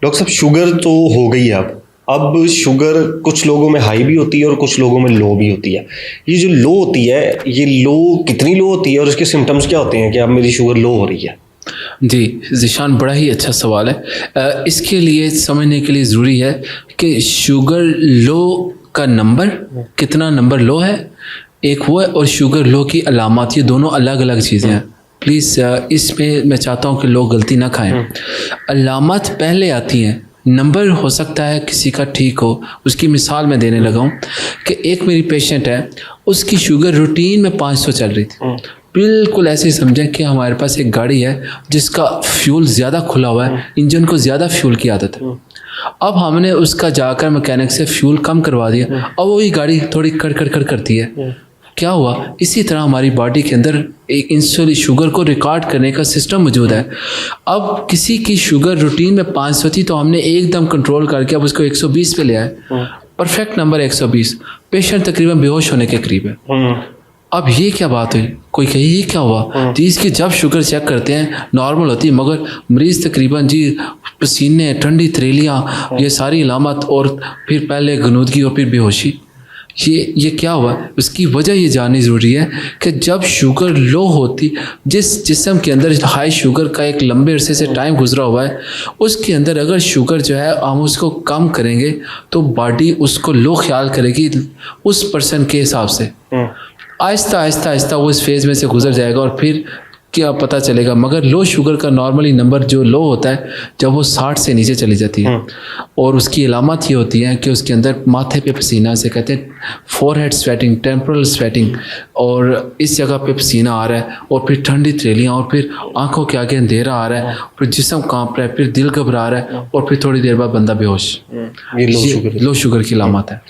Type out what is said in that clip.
Doctor साहब sugar तो हो गई है अब शुगर कुछ लोगों में हाई भी होती है और कुछ लोगों में लो भी होती है। ये जो लो होती है, ये लो कितनी लो होती है और इसके सिम्टम्स क्या होते हैं कि अब मेरी शुगर लो हो रही है? जी ज़ीशान, बड़ा ही अच्छा सवाल है। इसके लिए समझने के लिए ज़रूरी है कि शुगर लो का नंबर, कितना नंबर लो है, एक वो है, और शुगर लो की अलामत, ये दोनों अलग अलग चीज़ें हैं। प्लीज़ इसमें मैं चाहता हूँ कि लोग गलती ना खाएं। अलामत पहले आती हैं, नंबर हो सकता है किसी का ठीक हो। उसकी मिसाल मैं देने लगा हूँ कि एक मेरी पेशेंट है, उसकी शुगर रूटीन में 500 चल रही थी। बिल्कुल ऐसे ही समझें कि हमारे पास एक गाड़ी है जिसका फ्यूल ज़्यादा खुला हुआ है, इंजन को ज़्यादा फ्यूल की आदत है। अब हमने उसका जाकर मैकेनिक से फ्यूल कम करवा दिया, अब वही गाड़ी थोड़ी कड़ करती है। क्या हुआ? इसी तरह हमारी बॉडी के अंदर एक इंसुलिन शुगर को रिकॉर्ड करने का सिस्टम मौजूद है। अब किसी की शुगर रूटीन में 500 थी तो हमने एकदम कंट्रोल करके अब उसको 120 पे ले आए। Perfect number 120। पेशेंट तकरीबन बेहोश होने के करीब है। अब ये क्या बात हुई? कोई कहे ये क्या हुआ? जी इसकी जब शुगर चेक करते हैं नॉर्मल होती है, मगर मरीज़ तकरीबन जी पसीने, ठंडी तरेलियाँ, ये सारी अलामत, और फिर पहले गनूदगी और फिर बेहोशी। ये क्या हुआ? उसकी वजह ये जाननी ज़रूरी है कि जब शुगर लो होती, जिस जिस्म के अंदर हाई शुगर का एक लंबे अरसे से टाइम गुजरा हुआ है, उसके अंदर अगर शुगर जो है हम उसको कम करेंगे तो बॉडी उसको लो ख्याल करेगी उस पर्सन के हिसाब से। आहिस्ता आहिस्ता आहिस्ता वो इस फेज़ में से गुजर जाएगा और फिर क्या पता चलेगा। मगर लो शुगर का नॉर्मली नंबर जो लो होता है जब वो 60 से नीचे चली जाती है, और उसकी अलामत ये होती है कि उसके अंदर माथे पे पसीना, से कहते हैं फोरहेड स्वेटिंग, टेम्पोरल स्वेटिंग, और इस जगह पे पसीना आ रहा है, और फिर ठंडी तरेलियाँ, और फिर आंखों के आगे अंधेरा आ रहा है, फिर जिस्म कांप रहा है, फिर दिल घबरा रहा है, और फिर थोड़ी देर बाद बंदा बेहोश। ये लो शुगर की अलामत है।